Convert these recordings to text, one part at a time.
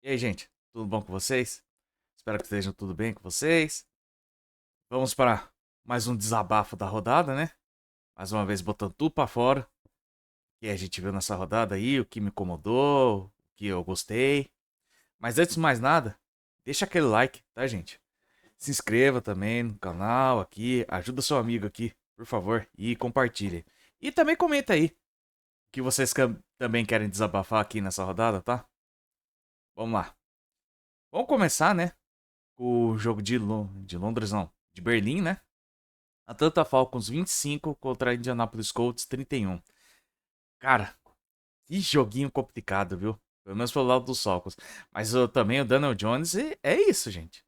E aí, gente, tudo bom com vocês? Espero que estejam tudo bem com vocês. Vamos para mais um desabafo da rodada, né? Mais uma vez botando tudo pra fora. O que a gente viu nessa rodada aí, o que me incomodou, o que eu gostei. Mas antes de mais nada, deixa aquele like, tá, gente? Se inscreva também no canal aqui, ajuda seu amigo aqui, por favor, e compartilhe. E também comenta aí o que vocês também querem desabafar aqui nessa rodada, tá? Vamos lá. Vamos começar, né? O jogo de Londres, não, de Berlim, né? Atlanta Falcons 25 contra Indianapolis Colts 31. Cara, que joguinho complicado, viu? Pelo menos pelo lado dos Falcons. Mas também o Daniel Jones é isso, gente.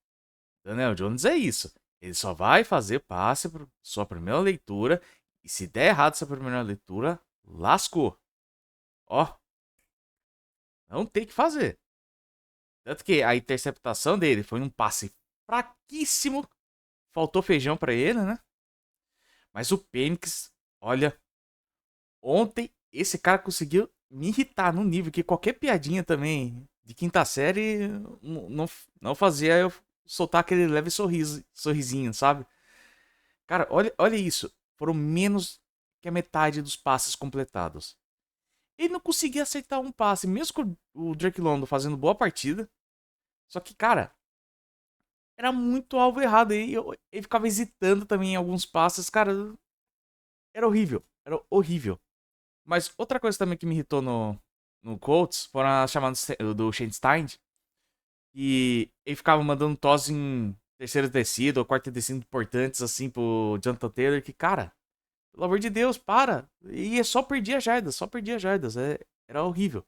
Daniel Jones é isso. Ele só vai fazer passe para sua primeira leitura. E se der errado essa primeira leitura, lascou. Ó, não tem que fazer. Tanto que a interceptação dele foi um passe fraquíssimo. Faltou feijão para ele, né? Mas o Penix, olha, ontem esse cara conseguiu me irritar num nível que qualquer piadinha também de quinta série não fazia eu soltar aquele leve sorrisinho, sabe? Cara, olha isso. Foram menos que a metade dos passes completados. Ele não conseguia acertar um passe, mesmo com o Drake London fazendo boa partida. Só que, cara, era muito alvo errado. Ele ficava hesitando também em alguns passes. Cara, era horrível. Era horrível. Mas outra coisa também que me irritou no Colts foram as chamadas do Shenstein. E ele ficava mandando tosse em terceira descida ou quarta descida importantes assim pro Jonathan Taylor. Que, cara, pelo amor de Deus, para. E só perdia jardas, só perdia jardas. Era horrível.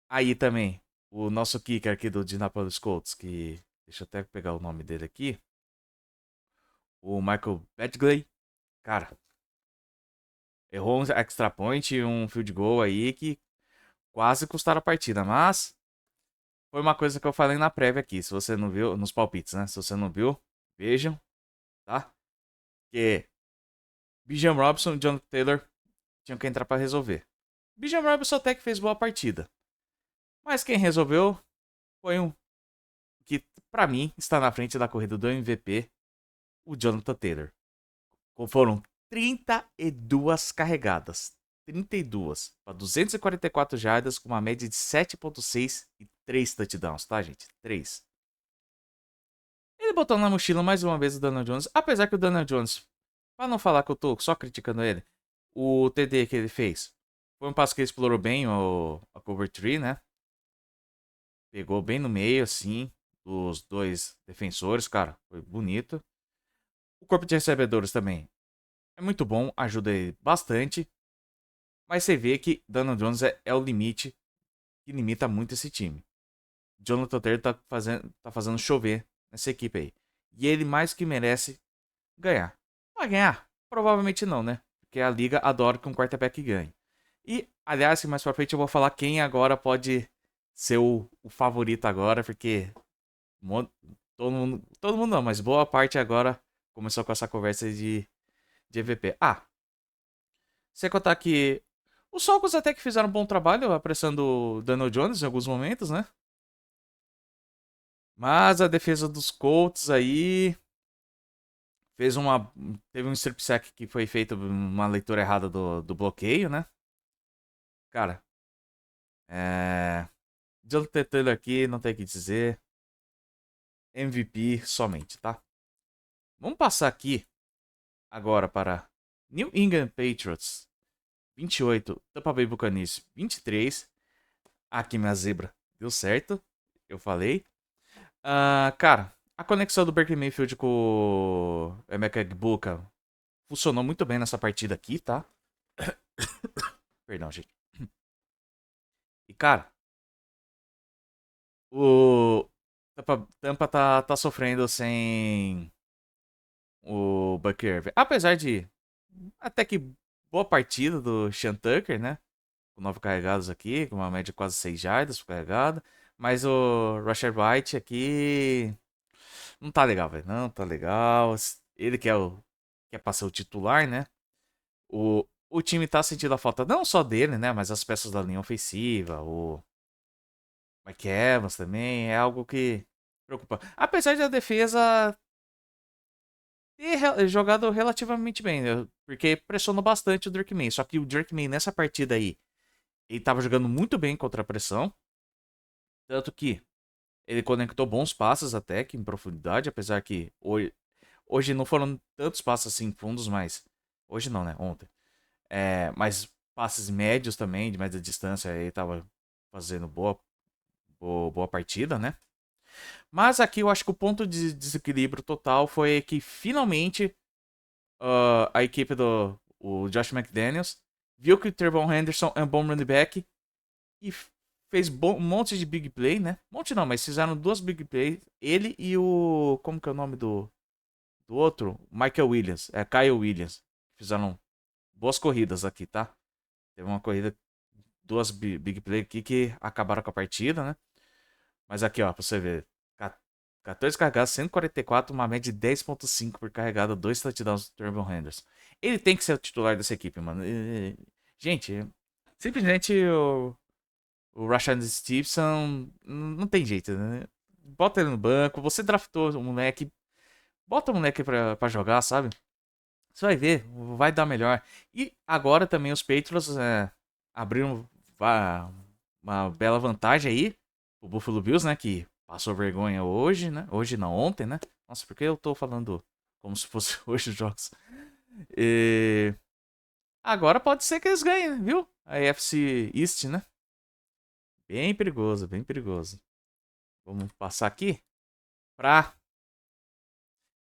Aí também, o nosso kicker aqui do Indianapolis Colts, que. Deixa eu até pegar o nome dele aqui. O Michael Badgley. Cara, errou um extra point e um field goal aí que quase custaram a partida. Mas foi uma coisa que eu falei na prévia aqui. Se você não viu, nos palpites, né? Se você não viu, vejam, tá? Que Bijan Robinson e Jonathan Taylor tinham que entrar pra resolver. Bijan Robinson até que fez boa partida. Mas quem resolveu foi um que, pra mim, está na frente da corrida do MVP, o Jonathan Taylor. Foram 32 carregadas. 32 para 244 jardas com uma média de 7.6 e 3 touchdowns, tá, gente? 3. Ele botou na mochila mais uma vez o Daniel Jones. Apesar que o Daniel Jones, pra não falar que eu tô só criticando ele, o TD que ele fez foi um passo que ele explorou bem a cover 3, né? Pegou bem no meio, assim, dos dois defensores, cara. Foi bonito. O corpo de recebedores também é muito bom, ajuda ele bastante. Mas você vê que Daniel Jones é o limite que limita muito esse time. Jonathan Taylor tá fazendo chover nessa equipe aí. E ele mais que merece ganhar. Vai ganhar? Provavelmente não, né? Porque a liga adora que um quarterback ganhe. E, aliás, mais pra frente eu vou falar quem agora pode ser o favorito agora, porque todo mundo não, mas boa parte agora começou com essa conversa de MVP. Ah, sem contar que os Falcons até que fizeram um bom trabalho apressando o Daniel Jones em alguns momentos, né? Mas a defesa dos Colts aí fez uma. Teve um strip sack que foi feito uma leitura errada do bloqueio, né? Cara, é. Jonathan Taylor aqui, não tem o que dizer. MVP somente, tá? Vamos passar aqui agora para New England Patriots 28, Tampa Bay Buccaneers 23. Aqui minha zebra deu certo, eu falei. Cara, a conexão do Baker Mayfield com o Emeka Egbuka funcionou muito bem nessa partida aqui, tá? Perdão, gente. E, cara, o Tampa tá sofrendo sem o Bucker. Apesar de até que boa partida do Sean Tucker, né? Com 9 carregados aqui, com uma média de quase 6 jardas por carregada. Mas o Rashard White aqui não tá legal, velho. Não tá legal. Ele que é quer passar o titular, né? O time tá sentindo a falta não só dele, né? Mas as peças da linha ofensiva, Mike Evans também é algo que preocupa. Apesar de a defesa ter jogado relativamente bem, né? Porque pressionou bastante o Drake May. Só que o Drake May nessa partida aí, ele tava jogando muito bem contra a pressão. Tanto que ele conectou bons passes até que em profundidade, apesar que hoje não foram tantos passes assim fundos, mas hoje não, né? Ontem. Mas passes médios também, de média distância, ele tava fazendo boa partida, né? Mas aqui eu acho que o ponto de desequilíbrio total foi que finalmente a equipe do o Josh McDaniels viu que o Trevon Henderson é um bom running back e fez um monte de big play, né? Monte não, mas fizeram duas big plays. Ele e o. Como que é o nome do outro? Michael Williams. Kyle Williams. Fizeram boas corridas aqui, tá? Teve uma corrida, duas big play aqui que acabaram com a partida, né? Mas aqui, ó, pra você ver. 14 carregadas, 144, uma média de 10,5 por carregada, 2 touchdowns do Trevon Henderson. Ele tem que ser o titular dessa equipe, mano. Gente, simplesmente o Rashad Stevenson não tem jeito, né? Bota ele no banco, você draftou o moleque, bota o moleque pra jogar, sabe? Você vai ver, vai dar melhor. E agora também os Patriots abriram uma bela vantagem aí. O Buffalo Bills, né? Que passou vergonha hoje, né? Hoje não, ontem, né? Nossa, por que eu tô falando como se fosse hoje os jogos? E agora pode ser que eles ganhem, viu? A AFC East, né? Bem perigoso, bem perigoso. Vamos passar aqui pra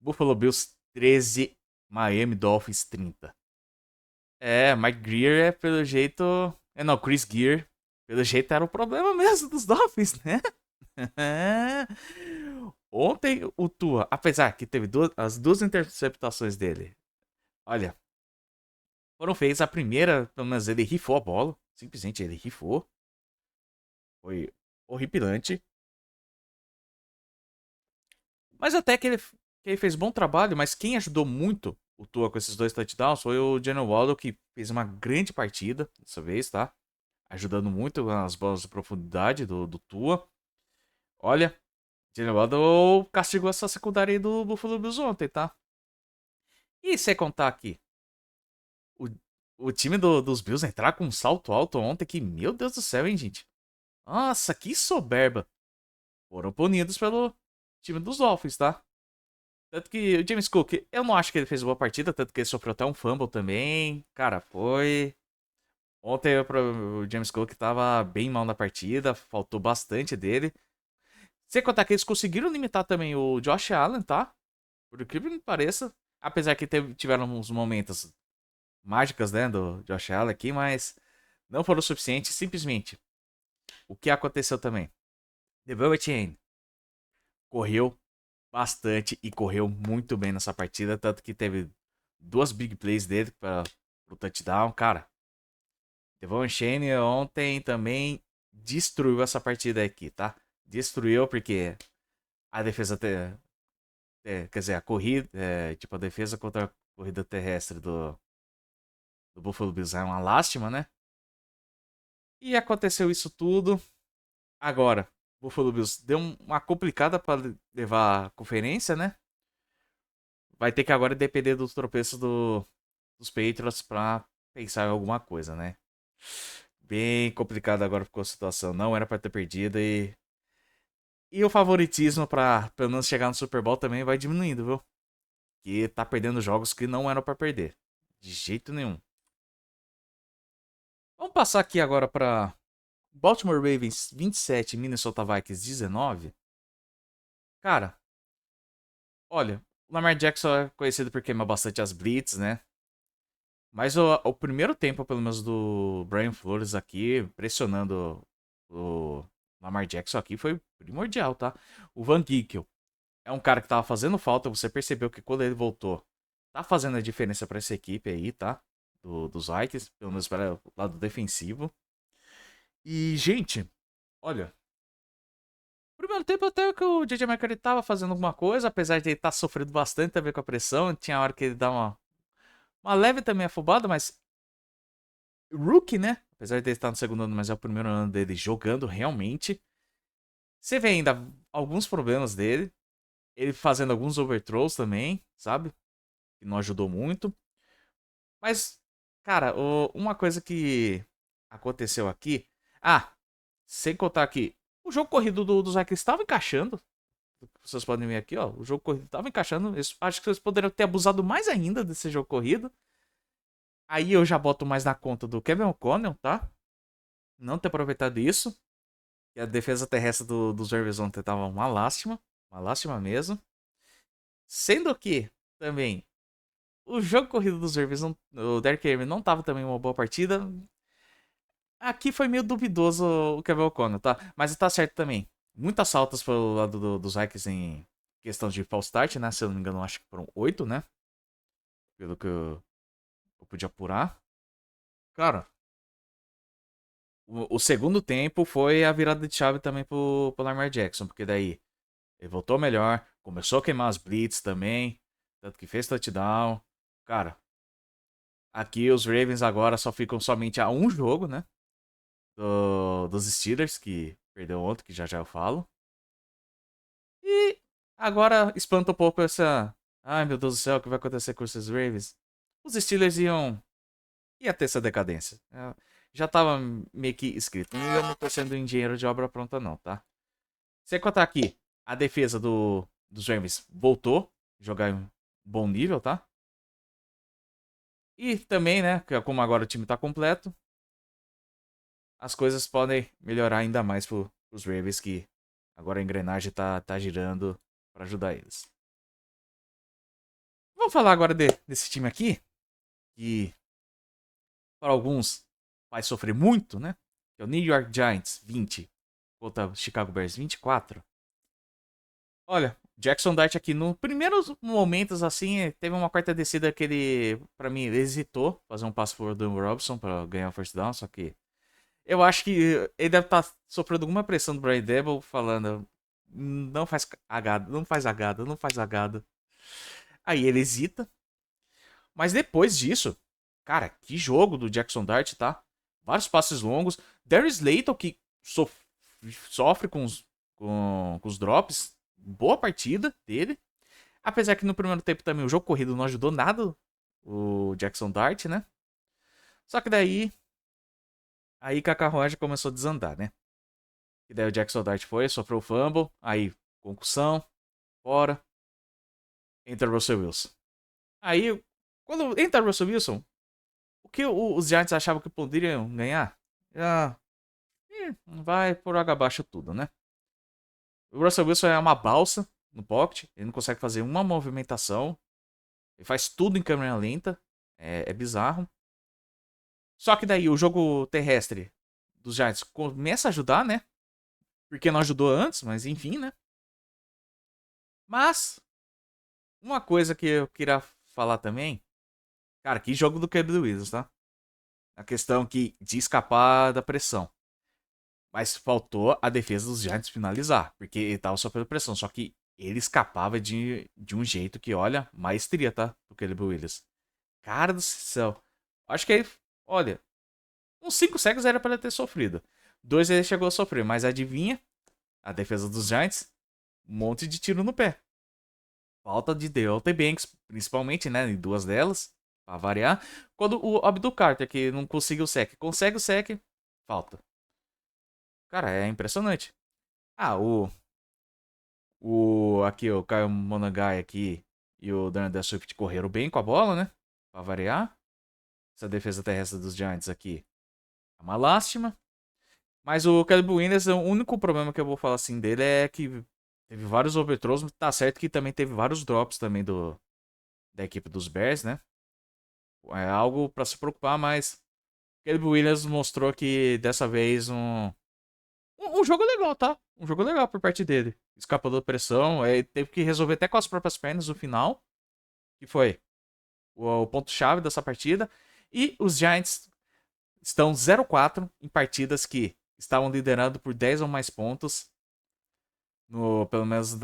Buffalo Bills 13, Miami Dolphins 30. Mike Greer pelo jeito. Não, Chris Greer, pelo jeito era o problema mesmo dos Dolphins, né? Ontem o Tua, apesar que teve as duas interceptações dele, olha, foram feitas. A primeira, pelo menos ele rifou a bola, simplesmente ele rifou. Foi horripilante. Mas até que ele fez bom trabalho, mas quem ajudou muito o Tua com esses dois touchdowns foi o Jalen Waddle, que fez uma grande partida dessa vez, tá? Ajudando muito nas bolas de profundidade do Tua. Olha, Jalen Waddle castigou essa secundária aí do Buffalo Bills ontem, tá? E sem contar aqui, o, o time dos Bills entrar com um salto alto ontem, que meu Deus do céu, hein, gente? Nossa, que soberba. Foram punidos pelo time dos Dolphins, tá? Tanto que o James Cook, eu não acho que ele fez boa partida, tanto que ele sofreu até um fumble também. Cara, foi. Ontem o James Cook tava bem mal na partida, faltou bastante dele. Sem contar que eles conseguiram limitar também o Josh Allen, tá? Por que me pareça. Apesar que tiveram uns momentos mágicas, né, do Josh Allen aqui, mas não foram o suficiente. Simplesmente, o que aconteceu também? Devon Etienne correu bastante e correu muito bem nessa partida, tanto que teve duas big plays dele para o touchdown, cara. Devon Shane ontem também destruiu essa partida aqui, tá? Destruiu porque a defesa quer dizer, a corrida, tipo a defesa contra a corrida terrestre do Buffalo Bills é uma lástima, né? E aconteceu isso tudo. Agora, o Buffalo Bills deu uma complicada para levar a conferência, né? Vai ter que agora depender dos tropeços dos Patriots pra pensar em alguma coisa, né? Bem complicado agora ficou a situação. Não era pra ter perdido e o favoritismo pra pelo menos chegar no Super Bowl também vai diminuindo, viu? Que tá perdendo jogos que não eram pra perder. De jeito nenhum. Vamos passar aqui agora pra Baltimore Ravens 27, Minnesota Vikings 19. Cara, olha, o Lamar Jackson é conhecido por queimar bastante as blitz, né? Mas o primeiro tempo, pelo menos, do Brian Flores aqui, pressionando o Lamar Jackson aqui, foi primordial, tá? O Van Ginkel é um cara que tava fazendo falta, você percebeu que quando ele voltou, tá fazendo a diferença pra essa equipe aí, tá? Dos Vikings, pelo menos para o lado defensivo. E, gente, olha, primeiro tempo até que o JJ McCarthy tava fazendo alguma coisa, apesar de ele estar sofrendo bastante também com a pressão, tinha hora que ele dá uma leve também afobada, mas rookie, né? Apesar de ele estar no segundo ano, mas é o primeiro ano dele jogando realmente. Você vê ainda alguns problemas dele. Ele fazendo alguns overthrows também, sabe? Que não ajudou muito. Mas, cara, uma coisa que aconteceu aqui. Ah, sem contar aqui. O jogo corrido do Zack estava encaixando. Vocês podem ver aqui, ó. O jogo corrido estava encaixando. Acho que vocês poderiam ter abusado mais ainda desse jogo corrido. Aí eu já boto mais na conta do Kevin O'Connell, tá? Não ter aproveitado isso. E a defesa terrestre dos Ravens ontem tava uma lástima. Uma lástima mesmo. Sendo que, também, o jogo corrido dos Ravens, o Derrick Henry não tava também uma boa partida. Aqui foi meio duvidoso o Kevin O'Connell, tá? Mas tá certo também. Muitas faltas pelo lado dos Vikings em questão de false start, né? Se eu não me engano, acho que foram 8, né? Pelo que eu pude apurar. Cara, o segundo tempo foi a virada de chave também pro Lamar Jackson, porque daí ele voltou melhor, começou a queimar as blitz também, tanto que fez touchdown. Cara, aqui os Ravens agora só ficam somente a um jogo, né? Dos Steelers, que perdeu ontem, que já já eu falo. E agora espanta um pouco essa. Ai meu Deus do céu, o que vai acontecer com esses Ravens? Os Steelers ia ter essa decadência. Já tava meio que escrito. E eu não tô sendo engenheiro de obra pronta, não, tá? Sem contar aqui, a defesa dos Ravens voltou a jogar em bom nível, tá? E também, né, como agora o time tá completo, as coisas podem melhorar ainda mais pros Ravens, que agora a engrenagem tá girando para ajudar eles. Vamos falar agora desse time aqui, que para alguns vai sofrer muito, né? Que é o New York Giants 20 contra o Chicago Bears 24. Olha, Jackson Dart aqui no primeiros momentos assim, teve uma quarta descida que ele, para mim, ele hesitou fazer um passo pro Dan Robson para ganhar o first down, só que eu acho que ele deve estar sofrendo alguma pressão do Brian Debo falando não faz agada, não faz agada, não faz agada. Aí ele hesita, mas depois disso, cara, que jogo do Jackson Dart, tá? Vários passes longos. Darius Slayton, que sofre com os drops. Boa partida dele. Apesar que no primeiro tempo também o jogo corrido não ajudou nada o Jackson Dart, né? Só que daí, aí que a carruagem começou a desandar, né? E daí o Jackson Dart foi, sofreu o fumble, aí concussão, fora. Entra o Russell Wilson. Aí, quando entra o Russell Wilson, o que os Giants achavam que poderiam ganhar? Já vai por água abaixo tudo, né? O Russell Wilson é uma balsa no pocket, ele não consegue fazer uma movimentação, ele faz tudo em câmera lenta, é bizarro. Só que daí o jogo terrestre dos Giants começa a ajudar, né? Porque não ajudou antes, mas enfim, né? Mas, uma coisa que eu queria falar também, cara, que jogo do Caleb Williams, tá? A questão de escapar da pressão. Mas faltou a defesa dos Giants finalizar, porque ele tava sofrendo pressão. Só que ele escapava de um jeito que, olha, maestria, tá? Do Caleb Williams. Cara do céu. Acho que ele, olha, uns 5 sacks era para ele ter sofrido. 2 ele chegou a sofrer, mas adivinha? A defesa dos Giants, um monte de tiro no pé. Falta de Deontay Banks, principalmente, né? Em duas delas, pra variar. Quando o Abdul Carter, que não conseguiu o sec, consegue o sec, falta. Cara, é impressionante. Ah, aqui, o Kyle Monagai aqui e o Daniel Swift correram bem com a bola, né? Pra variar. Essa defesa terrestre dos Giants aqui é uma lástima. Mas o Caleb Williams, o único problema que eu vou falar assim dele é que teve vários overthrows. Tá certo que também teve vários drops também da equipe dos Bears, né? É algo pra se preocupar, mas o Caleb Williams mostrou que dessa vez um jogo legal, tá? Um jogo legal por parte dele. Escapou da pressão, teve que resolver até com as próprias pernas no final, que foi o ponto-chave dessa partida. E os Giants estão 0-4 em partidas que estavam liderando por 10 ou mais pontos, pelo menos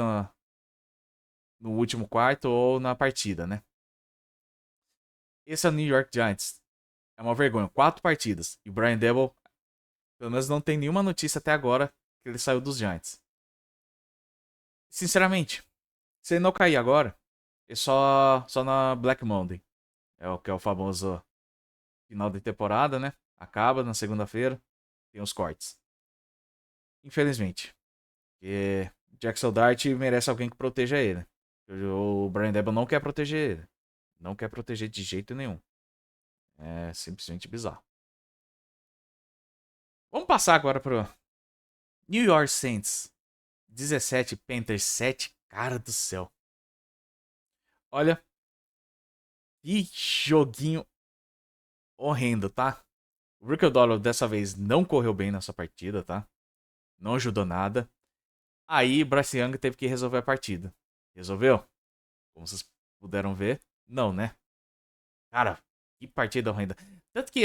no último quarto ou na partida, né? Esse é o New York Giants. É uma vergonha. 4 partidas. E o Brian Debo, pelo menos, não tem nenhuma notícia até agora que ele saiu dos Giants. Sinceramente, se ele não cair agora, é só na Black Monday. É o que é o famoso final de temporada, né? Acaba na segunda-feira, tem os cortes. Infelizmente. Porque Jackson Dart merece alguém que proteja ele. O Brian Debo não quer proteger ele. Não quer proteger de jeito nenhum. É simplesmente bizarro. Vamos passar agora pro New York Saints 17, Panthers 7. Cara do céu. Olha, que joguinho horrendo, tá? O Rick O'Donnell dessa vez não correu bem nessa partida, tá? Não ajudou nada. Aí Bryce Young teve que resolver a partida. Resolveu? Como vocês puderam ver, não, né? Cara, que partida horrenda. Tanto que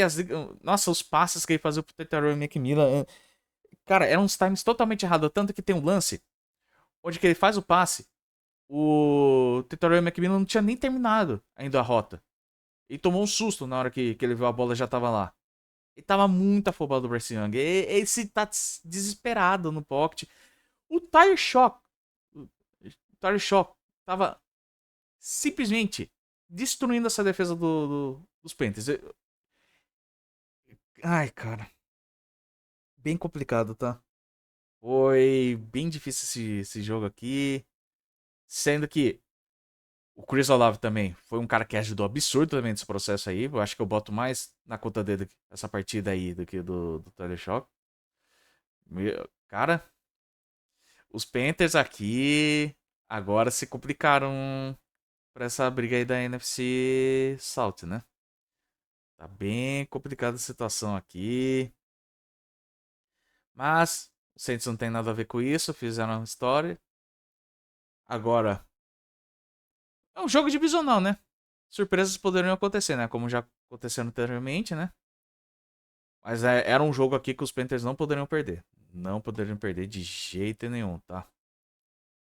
nossa, os passes que ele fazia pro Tetaro McMillan, cara, eram uns times totalmente errados. Tanto que tem um lance onde que ele faz o passe, o Tetaro McMillan não tinha nem terminado ainda a rota. Ele tomou um susto na hora que ele viu a bola já tava lá. Ele tava muito afobado do Bryce Young. Esse tá desesperado no pocket. O Tyler Shock. O Tyler Shock tava simplesmente destruindo essa defesa dos Panthers. Ai, cara. Bem complicado, tá? Foi bem difícil esse jogo aqui. Sendo que o Chris Olave também foi um cara que ajudou absurdo também nesse processo aí. Eu acho que eu boto mais na conta dele essa partida aí do que do Teleshock. Cara, os Panthers aqui agora se complicaram pra essa briga aí da NFC South, né? Tá bem complicada a situação aqui. Mas o Saints não tem nada a ver com isso, fizeram uma história. Agora, é um jogo divisional, né? Surpresas poderiam acontecer, né? Como já aconteceu anteriormente, né? Mas era um jogo aqui que os Panthers não poderiam perder. Não poderiam perder de jeito nenhum, tá?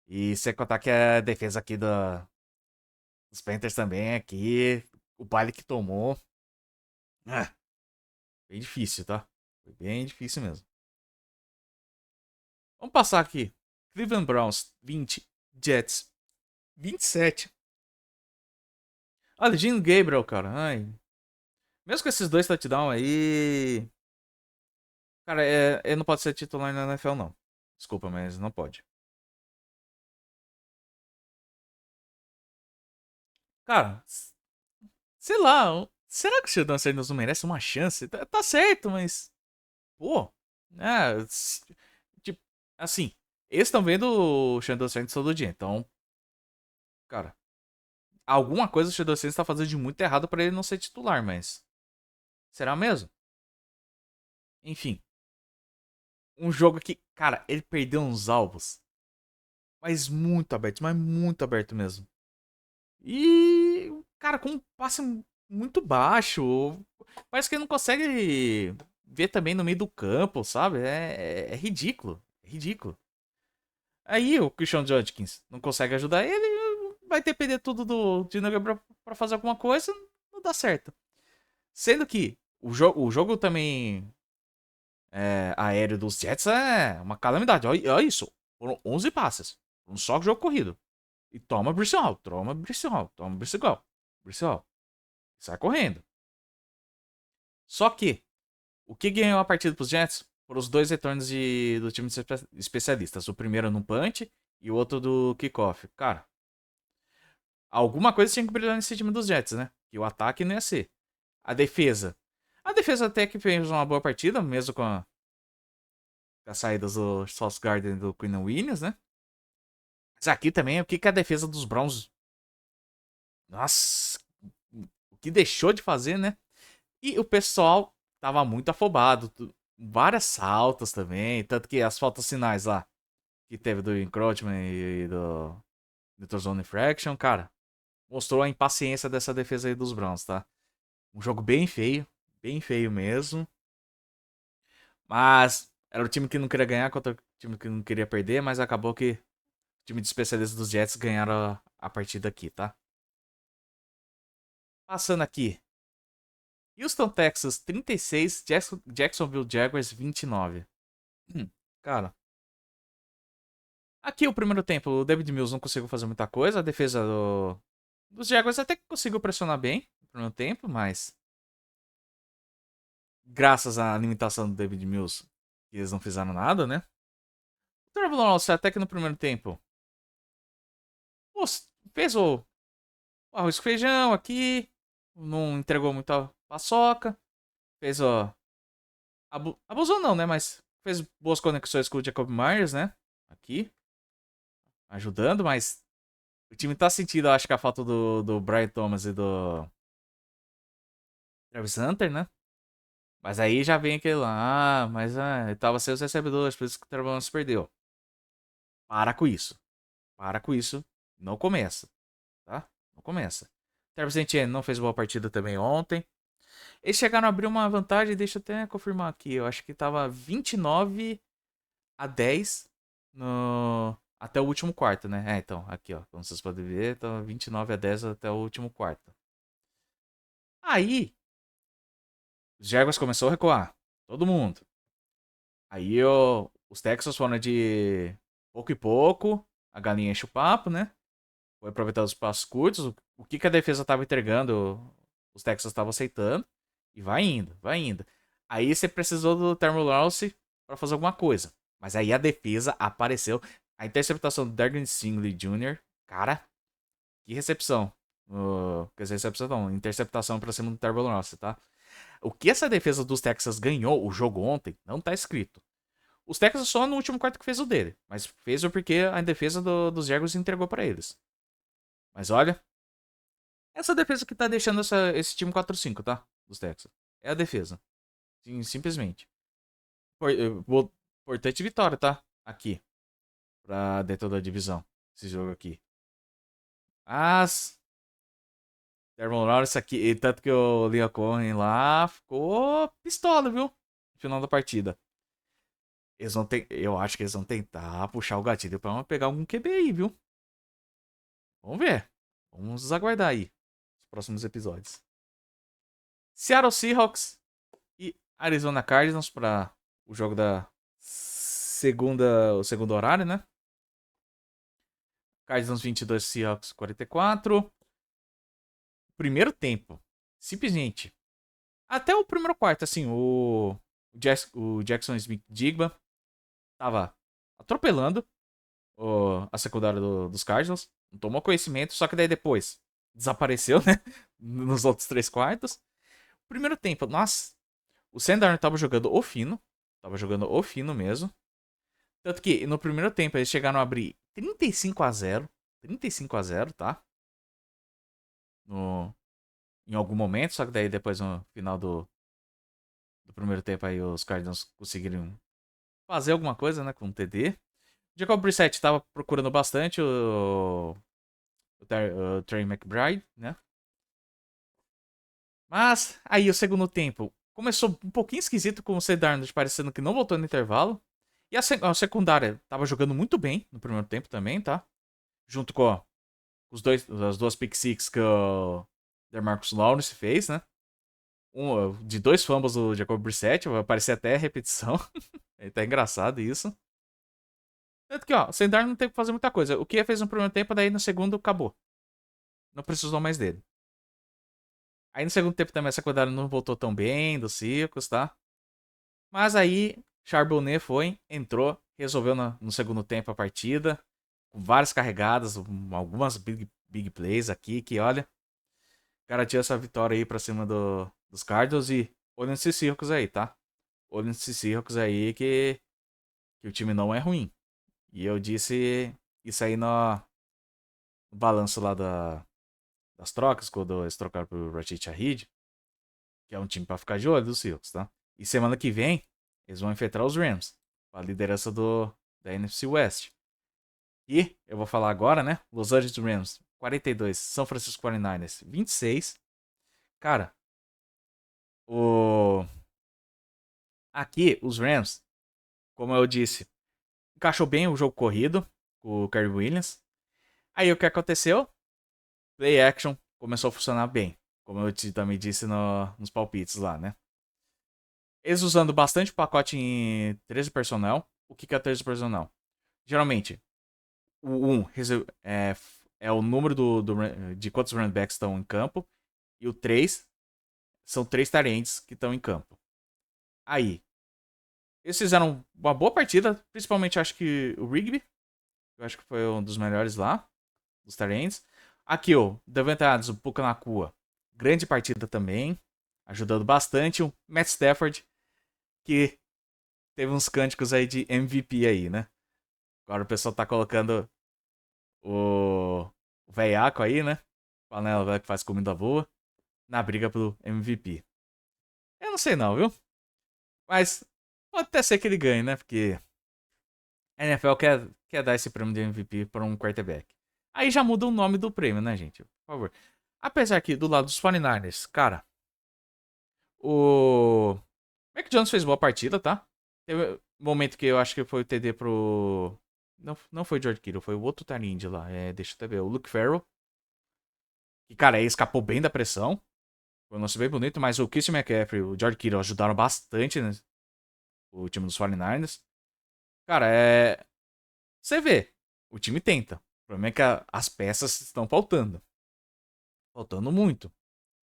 E sem contar que a defesa aqui dos Panthers também aqui, o baile que tomou. Ah, bem difícil, tá? Foi bem difícil mesmo. Vamos passar aqui. Cleveland Browns 20, Jets 27. Olha, Jim Gabriel, cara. Ai. Mesmo com esses dois touchdowns aí. Cara, ele não pode ser titular na NFL, não. Desculpa, mas não pode. Cara, sei lá. Será que o Sheldon Sanders não merece uma chance? Tá certo, mas. Pô. É. Tipo, assim. Eles estão vendo o Sheldon Sanders todo dia. Então, cara. Alguma coisa o Sheldon Sanders tá fazendo de muito errado pra ele não ser titular, mas. Será mesmo? Enfim. Um jogo que, cara, ele perdeu uns alvos. Mas muito aberto mesmo. E, cara, com um passe muito baixo. Parece que ele não consegue ver também no meio do campo, sabe? É ridículo. É ridículo. Aí o Christian Judkins não consegue ajudar ele, vai depender tudo do Dino pra fazer alguma coisa, não dá certo. Sendo que o jogo também aéreo dos Jets é uma calamidade. Olha isso. Foram 11 passes. Um só jogo corrido. E toma Brice Hall, toma Brice Hall, toma Brice Hall. Brice Hall. Sai correndo. Só que, o que ganhou a partida pros Jets foram os dois retornos do time de especialistas. O primeiro no punch e o outro do kickoff. Cara, alguma coisa tinha que brilhar nesse time dos Jets, né? Que o ataque não ia ser. A defesa. A defesa até que fez uma boa partida, mesmo com as saídas do Sauce Garden e do Quinn Williams, né? Mas aqui também, o que a defesa dos Browns. Nossa, o que deixou de fazer, né? E o pessoal tava muito afobado. Várias faltas também. Tanto que as faltas finais lá, que teve do Encroachment e do Neutral Zone Infraction, cara, mostrou a impaciência dessa defesa aí dos Browns, tá? Um jogo bem feio mesmo. Mas era o time que não queria ganhar contra o time que não queria perder, mas acabou que o time de especialistas dos Jets ganharam a partida aqui, tá? Passando aqui. Houston, Texas 36, Jacksonville Jaguars 29. Cara, Aqui o primeiro tempo, o David Mills não conseguiu fazer muita coisa. A defesa dos Jaguars até que conseguiu pressionar bem no primeiro tempo, mas graças à limitação do David Mills, eles não fizeram nada, né? O Trevor Lawrence até que no primeiro tempo pô, fez o arroz com feijão aqui, não entregou muita paçoca, fez abusou não, né? Mas fez boas conexões com o Jacob Myers, né? Aqui, ajudando, mas o time tá sentindo, acho que a falta do Brian Thomas e do Travis Hunter, né? Mas aí já vem aquele lá, mas ele tava sem os recebedores, por isso que o Trevor Lawrence perdeu. Para com isso. Para com isso. Não começa, tá? Não começa. Travis Etienne não fez boa partida também ontem. Eles chegaram a abrir uma vantagem, deixa eu até confirmar aqui. Eu acho que tava 29-10 até o último quarto, né? Então, aqui, ó. Como vocês podem ver, tava 29-10 até o último quarto. Aí, os Jaguars começou a recuar. Todo mundo. Aí, os Texans foram de pouco em pouco. A galinha enche o papo, né? Foi aproveitar os passos curtos. O que a defesa tava entregando, os Texans estavam aceitando. E vai indo, vai indo. Aí você precisou do Termo Lawrence pra fazer alguma coisa. Mas aí a defesa apareceu. A interceptação do Derwin Stingley Jr., cara, que recepção. Quer dizer, recepção não, interceptação pra cima do Termo Lawrence, tá? O que essa defesa dos Texas ganhou o jogo ontem, não tá escrito. Os Texas só no último quarto que fez o dele. Mas fez o porque a defesa dos Jaguars entregou pra eles. Mas olha, essa defesa que tá deixando esse time 4-5, tá? Dos Texas. É a defesa. Sim, simplesmente. Importante vitória, tá? Aqui. Pra dentro da divisão. Esse jogo aqui. Mas. Dermon Lawrence aqui. E tanto que o Liam Cohen lá ficou pistola, viu? No final da partida. Eu acho que eles vão tentar puxar o gatilho pra pegar algum QB aí, viu? Vamos ver. Vamos aguardar aí. Os próximos episódios. Seattle Seahawks e Arizona Cardinals para o jogo da o segundo horário, né? Cardinals 22, Seahawks 44. Primeiro tempo, simplesmente. Até o primeiro quarto, assim, o Jackson Smith-Jigba tava atropelando a secundária dos Cardinals. Não tomou conhecimento, só que daí depois desapareceu, né? Nos outros três quartos. Primeiro tempo, nossa, o Sandarno tava jogando o fino. Tava jogando o fino mesmo. Tanto que no primeiro tempo eles chegaram a abrir 35-0. 35-0, tá? Em algum momento, só que daí depois no final do primeiro tempo aí os Cardinals conseguiram fazer alguma coisa, né, com o TD. Jacob Brissett estava procurando bastante o Trey McBride, né? Mas aí o segundo tempo começou um pouquinho esquisito com o C. Darnold parecendo que não voltou no intervalo. E a secundária tava jogando muito bem no primeiro tempo também, tá? Junto com as duas pick six que o DeMarcus Lawrence fez, né? De dois fumbles do Jacob Brissett, vai parecer até repetição. Tá engraçado isso. Tanto que, ó, o Sendar não teve que fazer muita coisa. O que fez no primeiro tempo, daí no segundo acabou. Não precisou mais dele. Aí no segundo tempo também essa secundária não voltou tão bem dos Circos, tá? Mas aí Charbonnet foi, entrou, resolveu no segundo tempo a partida. Com várias carregadas, algumas big plays aqui que, olha, garantiu essa vitória aí pra cima dos Cardinals. E olha nesses Circos aí, tá? Olha nesses Circos aí que o time não é ruim. E eu disse isso aí no balanço lá das trocas, quando eles trocaram pro Rashid Shaheed, que é um time pra ficar de olho dos Seahawks, tá? E semana que vem, eles vão enfrentar os Rams, a liderança da NFC West. E, eu vou falar agora, né? Los Angeles Rams, 42, São Francisco 49ers, 26. Cara, o... aqui, os Rams, como eu disse, encaixou bem o jogo corrido, com o Kerry Williams. Aí o que aconteceu? Play action começou a funcionar bem. Como eu também disse nos palpites lá, né? Eles usando bastante pacote em 13 personnel. O que é 13 personnel? Geralmente, O 1 é o número de quantos running backs estão em campo. E o 3 são 3 tight ends que estão em campo. Aí, eles fizeram uma boa partida, principalmente acho que o Rigby. Eu acho que foi um dos melhores lá, dos tight ends. Aqui, ó, Davante Adams, o Puka Nakua. Grande partida também, ajudando bastante. O Matt Stafford, que teve uns cânticos aí de MVP aí, né? Agora o pessoal tá colocando o veiaco aí, né? Panela que faz comida boa, na briga pelo MVP. Eu não sei não, viu? Mas pode até ser que ele ganhe, né? Porque a NFL quer dar esse prêmio de MVP para um quarterback. Aí já muda o nome do prêmio, né, gente? Por favor. Apesar que do lado dos 49ers, cara, o Mac Jones fez boa partida, tá? Teve um momento que eu acho que foi o TD pro. Não foi o George Kittle, foi o outro Tyrande lá. Deixa eu até ver. O Luke Farrell. Que, cara, ele escapou bem da pressão. Foi um lance bem bonito, mas o Christian McCaffrey e o George Kittle ajudaram bastante, né, o time dos 49ers. Cara, você vê, o time tenta. O problema é que as peças estão faltando. Faltando muito.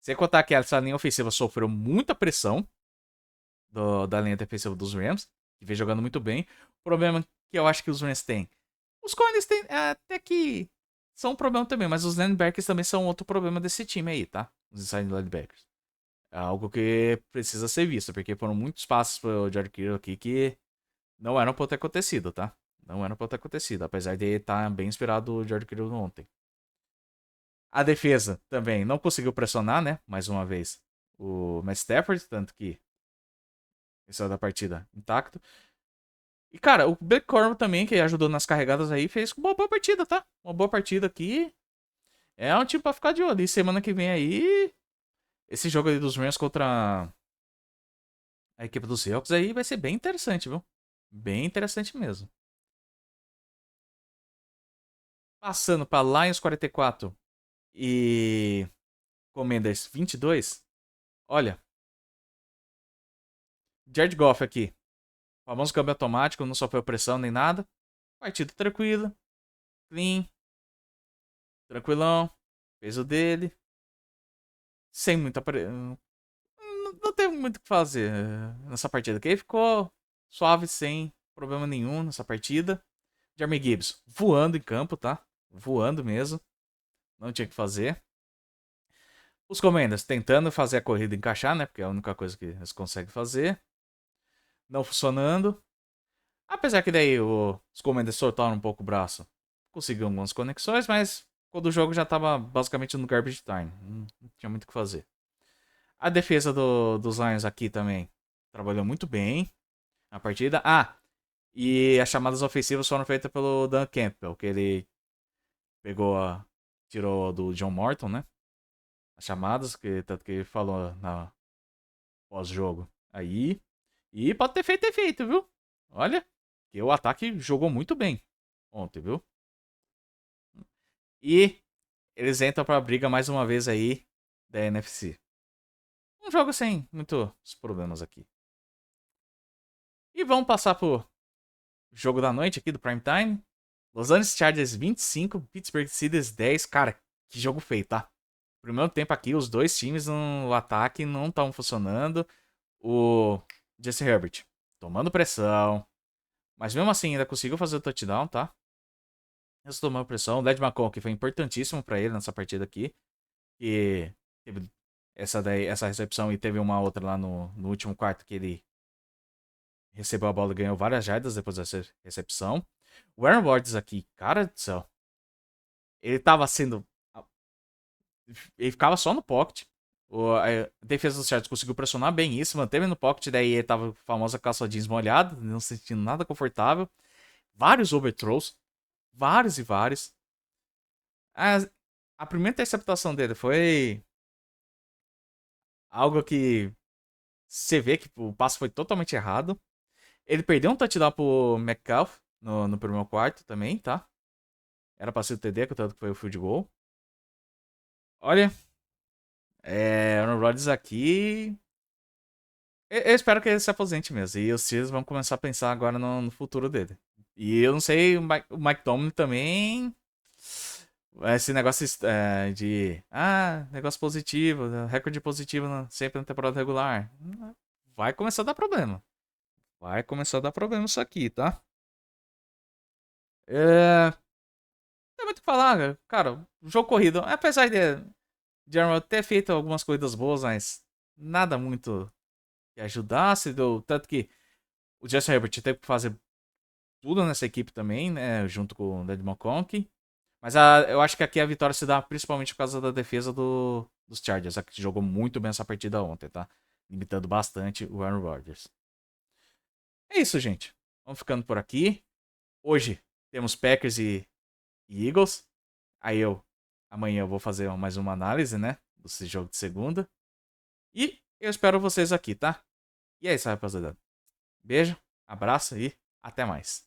Sem contar que essa linha ofensiva sofreu muita pressão da linha defensiva dos Rams, que vem jogando muito bem. O problema que eu acho que os Rams têm. Os Corners têm até que são um problema também, mas os linebackers também são outro problema desse time aí, tá? Os inside linebackers. É algo que precisa ser visto, porque foram muitos passos pro George Kittle aqui que não eram pra ter acontecido, tá? Não eram pra ter acontecido, apesar de estar bem inspirado o George Kittle ontem. A defesa também não conseguiu pressionar, né? Mais uma vez, o Matt Stafford, tanto que esse é da partida intacto. E, cara, o Blake Corum também, que ajudou nas carregadas aí, fez uma boa partida, tá? Uma boa partida aqui. É um time pra ficar de olho. E semana que vem aí, esse jogo aí dos Rams contra a equipe dos Seahawks aí vai ser bem interessante, viu? Bem interessante mesmo. Passando pra Lions 44 e Commanders 22. Olha, Jared Goff aqui. Famoso câmbio automático, não sofreu pressão nem nada. Partida tranquila, clean, tranquilão. Fez o dele. Sem muita não teve muito o que fazer nessa partida. Que ele ficou suave, sem problema nenhum nessa partida. Jeremy Gibbs voando em campo, tá? Voando mesmo. Não tinha o que fazer. Os Commanders tentando fazer a corrida encaixar, né? Porque é a única coisa que eles conseguem fazer. Não funcionando. Apesar que daí os Commanders soltaram um pouco o braço. Conseguiram algumas conexões, mas quando o jogo já tava basicamente no garbage time. Não tinha muito o que fazer. A defesa dos Lions aqui também trabalhou muito bem na partida. E as chamadas ofensivas foram feitas pelo Dan Campbell, que ele tirou do John Morton, né? As chamadas, tanto que ele falou na pós-jogo. Aí. E pode ter feito efeito, viu? Olha, que o ataque jogou muito bem ontem, viu? E eles entram pra briga mais uma vez aí da NFC. Um jogo sem muitos problemas aqui. E vamos passar pro jogo da noite aqui do Prime Time. Los Angeles Chargers 25, Pittsburgh Steelers 10. Cara, que jogo feio, tá? Primeiro tempo aqui, os dois times no ataque não estavam funcionando. O Jesse Herbert tomando pressão. Mas mesmo assim, ainda conseguiu fazer o touchdown, tá? Eles tomando pressão. O Led McConkey que foi importantíssimo pra ele nessa partida aqui. E teve essa recepção e teve uma outra lá no último quarto que ele recebeu a bola e ganhou várias jardas depois dessa recepção. O Aaron Rodgers aqui, cara do céu. Ele tava sendo. Ele ficava só no pocket. A defesa dos Chargers conseguiu pressionar bem isso, manteve no pocket, daí ele tava com a famosa calça jeans molhada, não se sentindo nada confortável. Vários overthrows, vários e vários. A, a primeira interceptação dele foi algo que você vê que o passo foi totalmente errado. Ele perdeu um touchdown pro Metcalf no primeiro quarto também, tá? Era pra ser o TD, contanto que foi o field goal. Olha, Aaron Rodgers aqui. Eu espero que ele se aposente mesmo. E os Steelers vão começar a pensar agora no futuro dele. E eu não sei, o Mike Tomlin também. Esse negócio de. Ah, negócio positivo, recorde positivo sempre na temporada regular. Vai começar a dar problema. Vai começar a dar problema isso aqui, tá? Não tem muito o que falar, cara. Jogo corrido, apesar de Arnold ter feito algumas corridas boas, mas nada muito que ajudasse. Tanto que o Justin Herbert teve que fazer tudo nessa equipe também, né? Junto com o Ned McConkey. Mas eu acho que aqui a vitória se dá principalmente por causa da defesa dos Chargers, que jogou muito bem essa partida ontem, tá? Limitando bastante o Aaron Rodgers. É isso, gente. Vamos ficando por aqui. Hoje temos Packers e Eagles. Aí amanhã eu vou fazer mais uma análise, né? Desse jogo de segunda. E eu espero vocês aqui, tá? E é isso, rapaziada. Beijo, abraço e até mais.